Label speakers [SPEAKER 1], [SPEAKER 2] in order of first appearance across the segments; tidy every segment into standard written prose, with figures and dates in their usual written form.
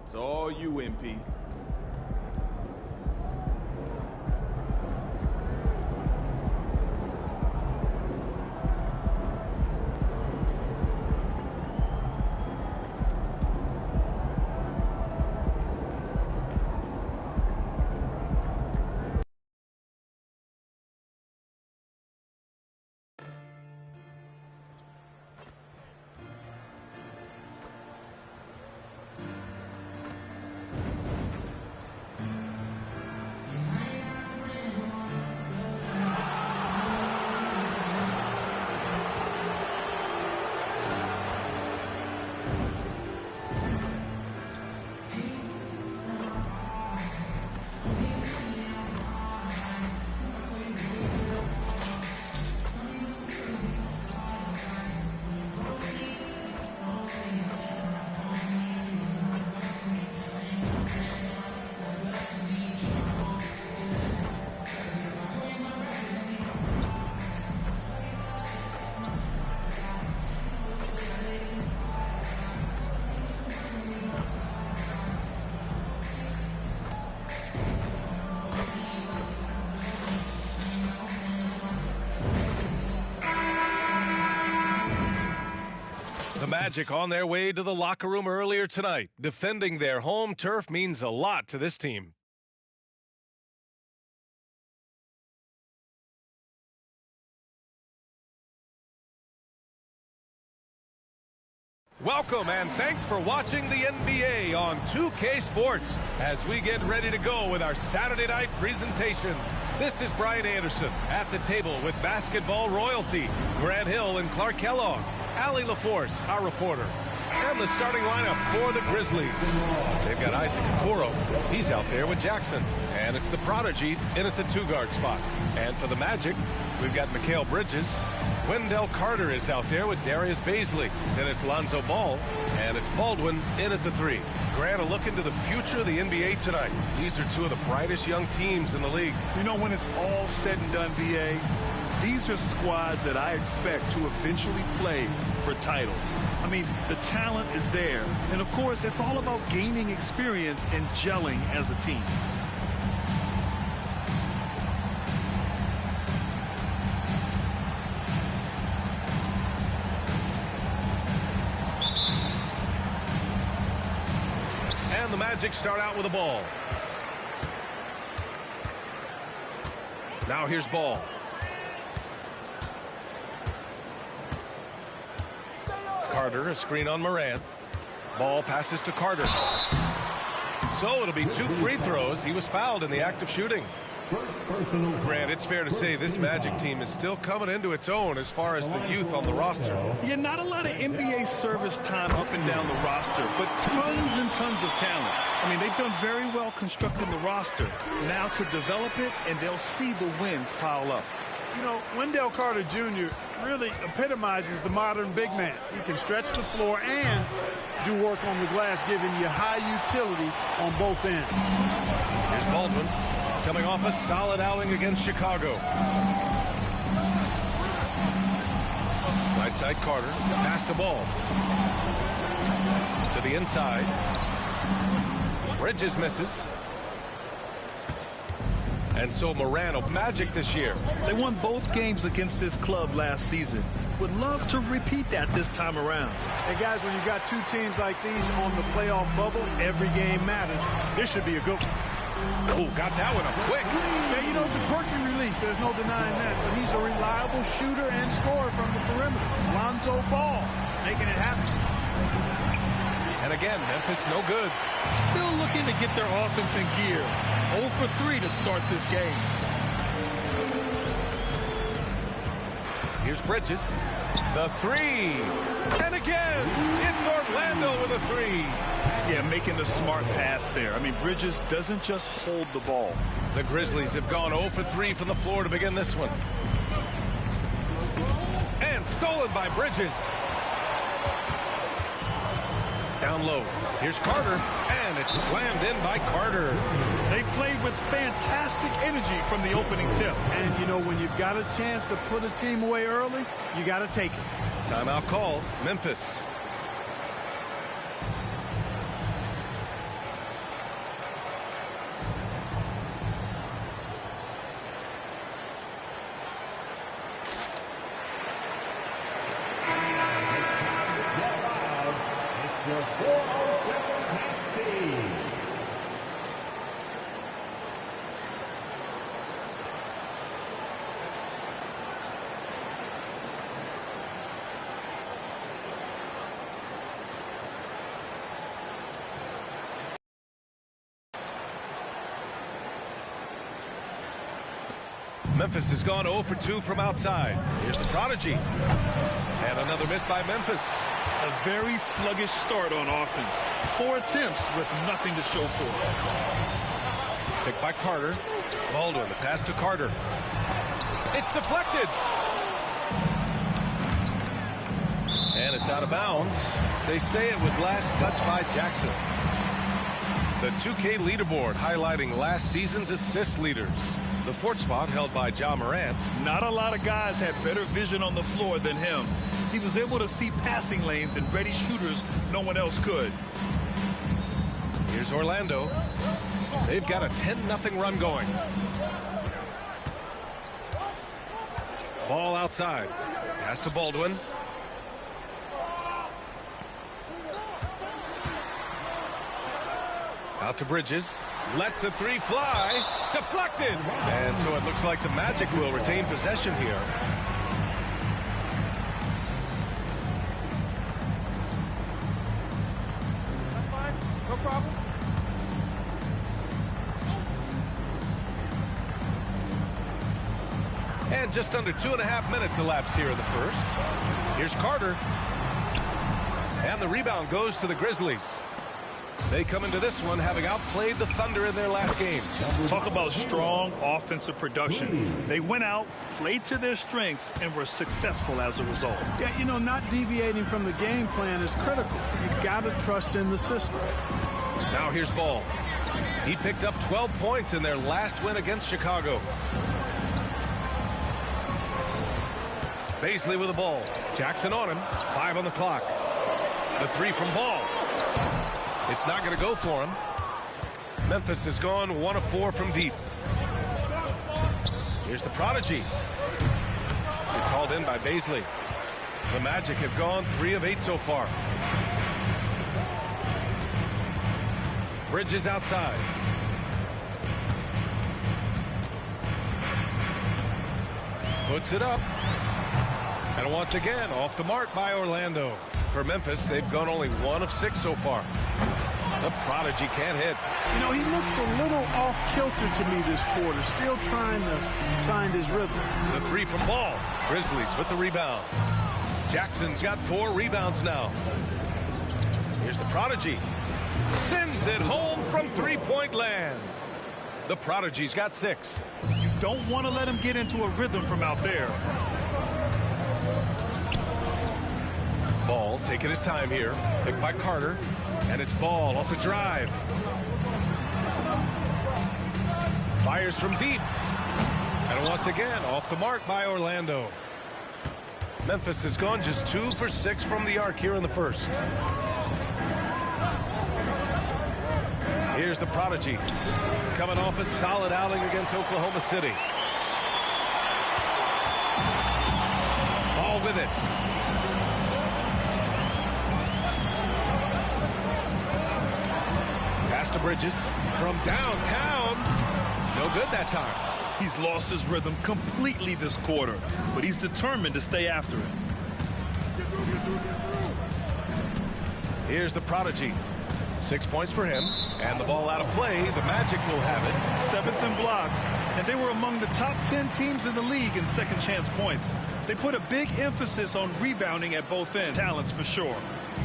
[SPEAKER 1] It's all you, MP.
[SPEAKER 2] The Magic on their way to the locker room earlier tonight. Defending their home turf means a lot to this team. Welcome and thanks for watching the NBA on 2K Sports as we get ready to go with our Saturday night presentation. This is Brian Anderson at the table with basketball royalty, Grant Hill and Clark Kellogg, Allie LaForce, our reporter, and the starting lineup for the Grizzlies. They've got Isaac Okoro. He's out there with Jackson. And it's the Prodigy in at the two-guard spot. And for the Magic, we've got Mikal Bridges. Wendell Carter is out there with Darius Bazley. Then it's Lonzo Ball. And it's Baldwin in at the three. Grant, a look into the future of the NBA tonight. These are two of the brightest young teams in the league.
[SPEAKER 3] You know, when it's all said and done, BA, these are squads that I expect to eventually play for titles. I mean, the talent is there. And, of course, it's all about gaining experience and gelling as a team.
[SPEAKER 2] And the Magic start out with a ball. Now here's Ball. Carter, a screen on Moran. Ball passes to Carter. So it'll be 2 free throws. He was fouled in the act of shooting. Grant, it's fair to say this Magic team is still coming into its own as far as the youth on the roster.
[SPEAKER 3] Yeah, not a lot of NBA service time up and down the roster, but tons and tons of talent. I mean, they've done very well constructing the roster. Now to develop it, and they'll see the wins pile up.
[SPEAKER 4] You know, Wendell Carter Jr. really epitomizes the modern big man. He can stretch the floor and do work on the glass, giving you high utility on both ends.
[SPEAKER 2] Here's Baldwin, coming off a solid outing against Chicago. Right side Carter, pass the ball. To the inside. Bridges misses. And so Morano, Magic this year.
[SPEAKER 3] They won both games against this club last season. Would love to repeat that this time around.
[SPEAKER 4] Hey, guys, when you've got two teams like these on the playoff bubble, every game matters. This should be a good one.
[SPEAKER 2] Oh, got that one up quick.
[SPEAKER 4] Yeah, you know, it's a quirky release. There's no denying that. But he's a reliable shooter and scorer from the perimeter. Lonzo Ball making it happen.
[SPEAKER 2] And again, Memphis no good.
[SPEAKER 3] Still looking to get their offense in gear. 0 for 3 to start this game.
[SPEAKER 2] Here's Bridges. The three. And again, it's Orlando with a three.
[SPEAKER 3] Yeah, making the smart pass there. I mean, Bridges doesn't just hold the ball.
[SPEAKER 2] The Grizzlies have gone 0 for 3 from the floor to begin this one. And stolen by Bridges. Down low. Here's Carter, and it's slammed in by Carter.
[SPEAKER 3] They played with fantastic energy from the opening tip.
[SPEAKER 4] And, you know, when you've got a chance to put a team away early, you got to take it.
[SPEAKER 2] Timeout call, Memphis. Memphis has gone 0 for 2 from outside. Here's the prodigy. And another miss by Memphis.
[SPEAKER 3] A very sluggish start on offense. 4 attempts with nothing to show for it.
[SPEAKER 2] Picked by Carter. Baldwin, the pass to Carter. It's deflected. And it's out of bounds. They say it was last touched by Jackson. The 2K leaderboard highlighting last season's assist leaders. The fourth spot held by Ja Morant.
[SPEAKER 3] Not a lot of guys had better vision on the floor than him. He was able to see passing lanes and ready shooters no one else could.
[SPEAKER 2] Here's Orlando. They've got a 10-0 run going. Ball outside. Pass to Baldwin. Out to Bridges. Lets the three fly. Deflected. And so it looks like the Magic will retain possession here.
[SPEAKER 4] That's fine. No problem.
[SPEAKER 2] And just under 2.5 minutes elapsed here in the first. Here's Carter. And the rebound goes to the Grizzlies. They come into this one having outplayed the Thunder in their last game.
[SPEAKER 3] Talk about strong offensive production. They went out, played to their strengths, and were successful as a result.
[SPEAKER 4] Yeah, you know, not deviating from the game plan is critical. You got to trust in the system.
[SPEAKER 2] Now here's Ball. He picked up 12 points in their last win against Chicago. Bazley with the ball. Jackson on him. 5 on the clock. The three from Ball. It's not going to go for him. Memphis has gone 1 of 4 from deep. Here's the prodigy. It's hauled in by Bazley. The Magic have gone 3 of 8 so far. Bridges outside. Puts it up. And once again, off the mark by Orlando. For Memphis, they've gone only 1 of 6 so far. The prodigy can't hit.
[SPEAKER 4] You know, he looks a little off-kilter to me this quarter, still trying to find his rhythm.
[SPEAKER 2] The three from Ball. Grizzlies with the rebound. Jackson's got 4 rebounds now. Here's the prodigy. Sends it home from three-point land. The prodigy's got 6.
[SPEAKER 3] You don't want to let him get into a rhythm from out there.
[SPEAKER 2] Ball taking his time here. Picked by Carter. And it's Ball off the drive. Fires from deep. And once again, off the mark by Orlando. Memphis has gone just 2 for 6 from the arc here in the first. Here's the prodigy. Coming off a solid outing against Oklahoma City. Ball with it. Pass to Bridges from downtown. No good that time.
[SPEAKER 3] He's lost his rhythm completely this quarter, but he's determined to stay after it.
[SPEAKER 2] Here's the prodigy. 6 points for him. And the ball out of play. The Magic will have it.
[SPEAKER 3] 7th in blocks. And they were among the top 10 teams in the league in second chance points. They put a big emphasis on rebounding at both ends. Talents for sure.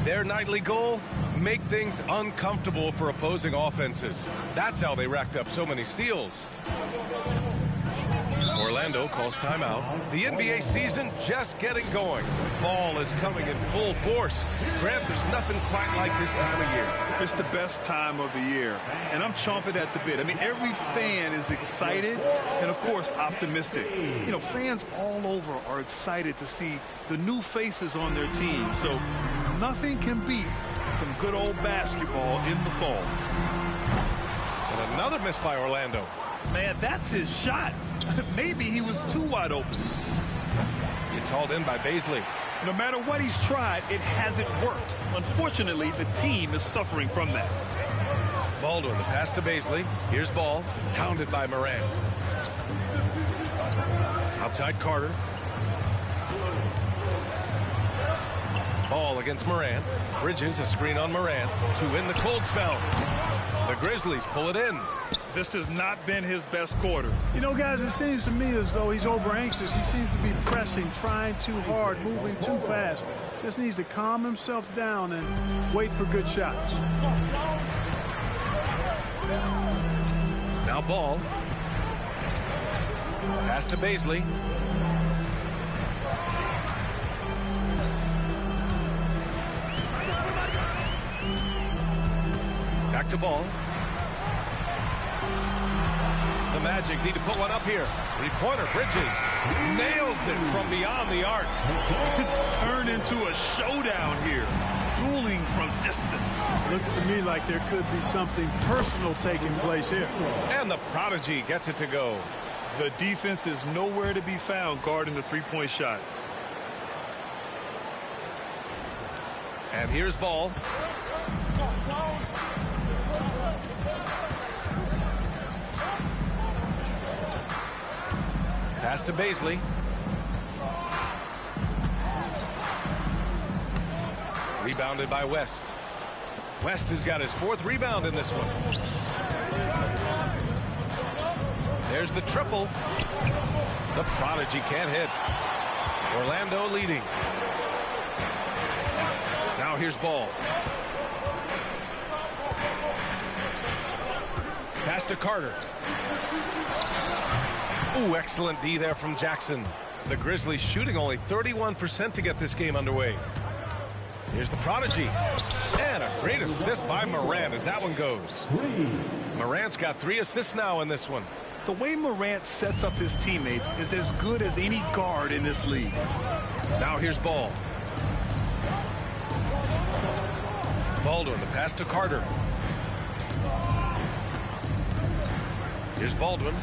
[SPEAKER 2] Their nightly goal, make things uncomfortable for opposing offenses. That's how they racked up so many steals. Orlando calls timeout. The NBA season just getting going. Fall is coming in full force. Grant, there's nothing quite like this time of year.
[SPEAKER 3] It's the best time of the year, and I'm chomping at the bit. I mean, every fan is excited and, of course, optimistic. You know, fans all over are excited to see the new faces on their team, so nothing can beat some good old basketball in the fall.
[SPEAKER 2] And another miss by Orlando.
[SPEAKER 3] Man, that's his shot. Maybe he was too wide open.
[SPEAKER 2] It's hauled in by Bazley.
[SPEAKER 3] No matter what he's tried, it hasn't worked. Unfortunately, the team is suffering from that.
[SPEAKER 2] Baldwin, the pass to Bazley. Here's Ball, hounded by Morant. Outside Carter. Ball against Morant. Bridges, a screen on Morant to win the cold spell. The Grizzlies pull it in.
[SPEAKER 3] This has not been his best quarter.
[SPEAKER 4] You know, guys, it seems to me as though he's over anxious. He seems to be pressing, trying too hard, moving too fast. Just needs to calm himself down and wait for good shots.
[SPEAKER 2] Now ball. Pass to Bazley. Back to ball. The Magic need to put one up here. Three-pointer, Bridges nails it from beyond the arc.
[SPEAKER 3] It's turned into a showdown here. Dueling from distance.
[SPEAKER 4] Looks to me like there could be something personal taking place here.
[SPEAKER 2] And the Prodigy gets it to go.
[SPEAKER 3] The defense is nowhere to be found guarding the three-point shot.
[SPEAKER 2] And here's ball. Pass to Bazley. Rebounded by West. West has got his fourth rebound in this one. There's the triple. The Prodigy can't hit. Orlando leading. Now here's ball. Pass to Carter. Ooh, excellent D there from Jackson. The Grizzlies shooting only 31% to get this game underway. Here's the Prodigy. And a great assist by Morant as that one goes. Morant's got 3 assists now in this one.
[SPEAKER 3] The way Morant sets up his teammates is as good as any guard in this league.
[SPEAKER 2] Now here's ball. Baldwin, the pass to Carter. Here's Baldwin.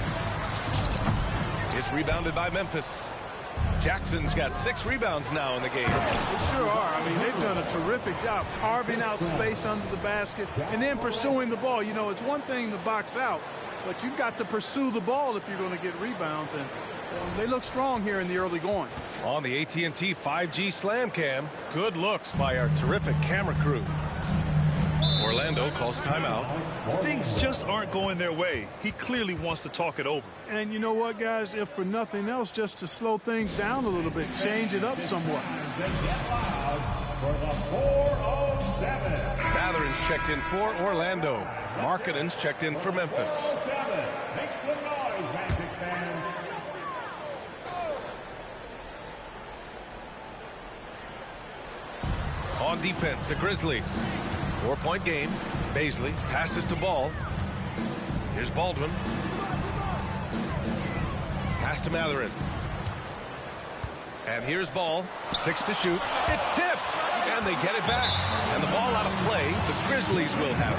[SPEAKER 2] It's rebounded by Memphis. Jackson's got 6 rebounds now in the game.
[SPEAKER 4] They sure are. I mean, they've done a terrific job carving out space under the basket and then pursuing the ball. You know, it's one thing to box out, but you've got to pursue the ball if you're going to get rebounds. And they look strong here in the early going.
[SPEAKER 2] On the AT&T 5G Slam Cam, good looks by our terrific camera crew. Orlando calls timeout.
[SPEAKER 3] Things just aren't going their way. He clearly wants to talk it over.
[SPEAKER 4] And you know what, guys? If for nothing else, just to slow things down a little bit, change it up somewhat.
[SPEAKER 2] Mathurin's checked in for Orlando. Markkanen's checked in for Memphis. On defense, the Grizzlies. 4-point game. Bazley passes to Ball. Here's Baldwin. Pass to Mathurin. And here's Ball. 6 to shoot. It's tipped. And they get it back. And the ball out of play. The Grizzlies will have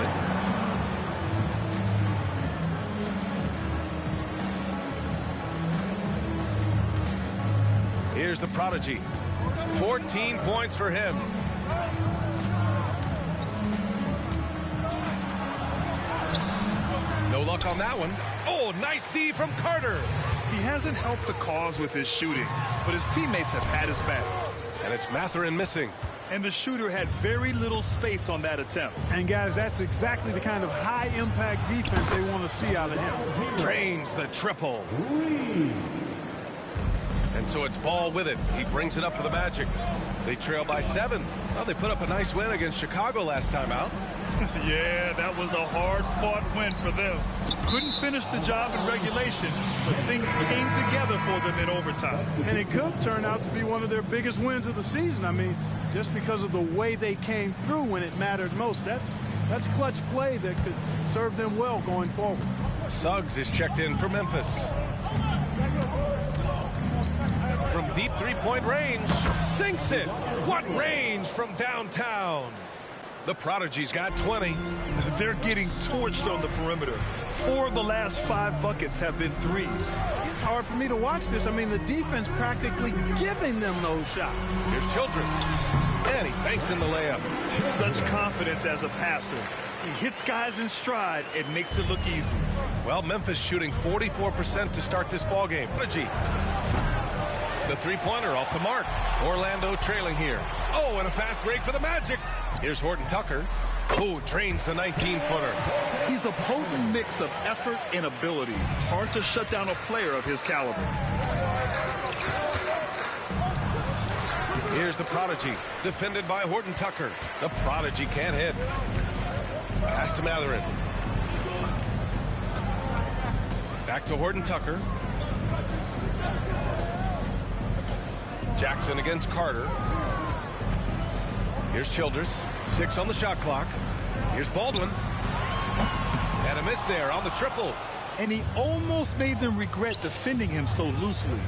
[SPEAKER 2] it. Here's the Prodigy. 14 points for him. No luck on that one. Oh, nice D from Carter.
[SPEAKER 3] He hasn't helped the cause with his shooting, but his teammates have had his back.
[SPEAKER 2] And it's Mathurin missing.
[SPEAKER 3] And the shooter had very little space on that attempt.
[SPEAKER 4] And, guys, that's exactly the kind of high-impact defense they want to see out of him.
[SPEAKER 2] Drains the triple. And so it's Ball with it. He brings it up for the Magic. They trail by 7. Well, they put up a nice win against Chicago last time out.
[SPEAKER 3] Yeah, that was a hard-fought win for them. Couldn't finish the job in regulation, but things came together for them in overtime.
[SPEAKER 4] And it could turn out to be one of their biggest wins of the season. I mean, just because of the way they came through when it mattered most. That's clutch play that could serve them well going forward.
[SPEAKER 2] Suggs is checked in for Memphis. From deep three-point range, sinks it. What range from downtown? The Prodigy's got 20.
[SPEAKER 3] They're getting torched on the perimeter. 4 of the last 5 buckets have been threes.
[SPEAKER 4] It's hard for me to watch this. I mean, the defense practically giving them those shots.
[SPEAKER 2] Here's Childress. And he banks in the layup.
[SPEAKER 3] Such confidence as a passer. He hits guys in stride. It makes it look easy.
[SPEAKER 2] Well, Memphis shooting 44% to start this ball game. Prodigy. The three-pointer off the mark. Orlando trailing here. Oh, and a fast break for the Magic. Here's Horton Tucker, who drains the 19-footer.
[SPEAKER 3] He's a potent mix of effort and ability. Hard to shut down a player of his caliber.
[SPEAKER 2] Here's the Prodigy, defended by Horton Tucker. The Prodigy can't hit. Pass to Matherin. Back to Horton Tucker. Jackson against Carter. Here's Childress. 6 on the shot clock. Here's Baldwin. And a miss there on the triple.
[SPEAKER 3] And he almost made them regret defending him so loosely.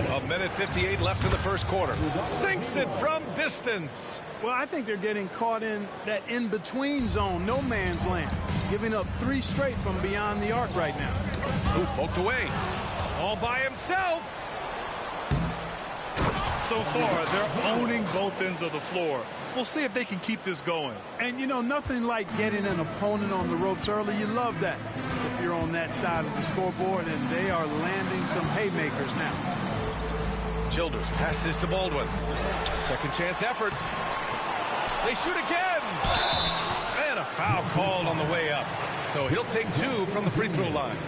[SPEAKER 2] A minute 58 left in the first quarter. Sinks it from distance.
[SPEAKER 4] Well, I think they're getting caught in that in-between zone, no man's land, giving up 3 straight from beyond the arc right now.
[SPEAKER 2] Ooh, poked away. All by himself.
[SPEAKER 3] So far, they're owning both ends of the floor. We'll see if they can keep this going.
[SPEAKER 4] And, you know, nothing like getting an opponent on the ropes early. You love that if you're on that side of the scoreboard, and they are landing some haymakers now.
[SPEAKER 2] Childress passes to Baldwin. Second chance effort. They shoot again. And a foul called on the way up. So he'll take 2 from the free throw line.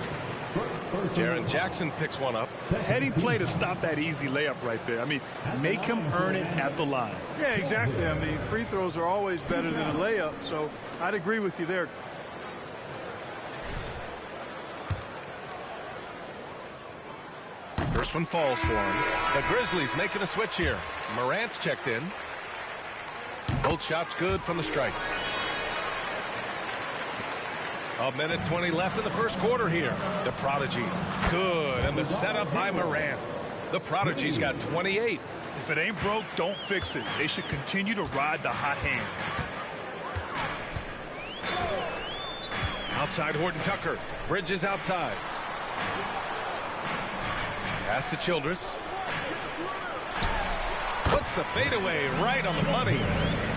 [SPEAKER 2] Jaren Jackson picks one up.
[SPEAKER 3] Heading play to stop that easy layup right there. I mean, make him earn it at the line.
[SPEAKER 4] Yeah, exactly. I mean, free throws are always better than a layup, so I'd agree with you there.
[SPEAKER 2] First one falls for him. The Grizzlies making a switch here. Morant's checked in. Both shots good from the strike. A minute 20 left in the first quarter here. The Prodigy, good, and the setup by Morant. The Prodigy's got 28.
[SPEAKER 3] If it ain't broke, don't fix it. They should continue to ride the hot hand.
[SPEAKER 2] Outside Horton Tucker. Bridges outside. Pass to Childress. Puts the fadeaway right on the money.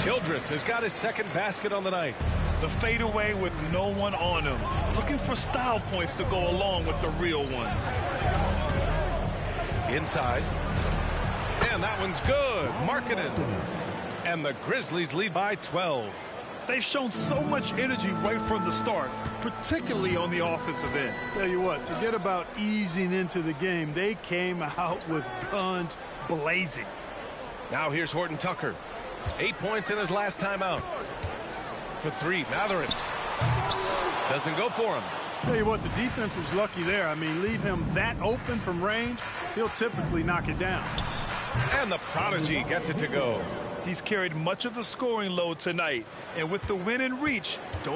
[SPEAKER 2] Childress has got his second basket on the night.
[SPEAKER 3] The fadeaway with no one on him. Looking for style points to go along with the real ones.
[SPEAKER 2] Inside. And that one's good. Markkanen. And the Grizzlies lead by 12.
[SPEAKER 3] They've shown so much energy right from the start, particularly on the offensive end.
[SPEAKER 4] Tell you what, forget about easing into the game. They came out with guns blazing.
[SPEAKER 2] Now here's Horton Tucker. 8 points in his last time out. For 3, Matherin. Doesn't go for him.
[SPEAKER 4] Tell you what, the defense was lucky there. I mean, leave him that open from range, he'll typically knock it down.
[SPEAKER 2] And the Prodigy gets it to go.
[SPEAKER 3] He's carried much of the scoring load tonight, and with the win in reach, don't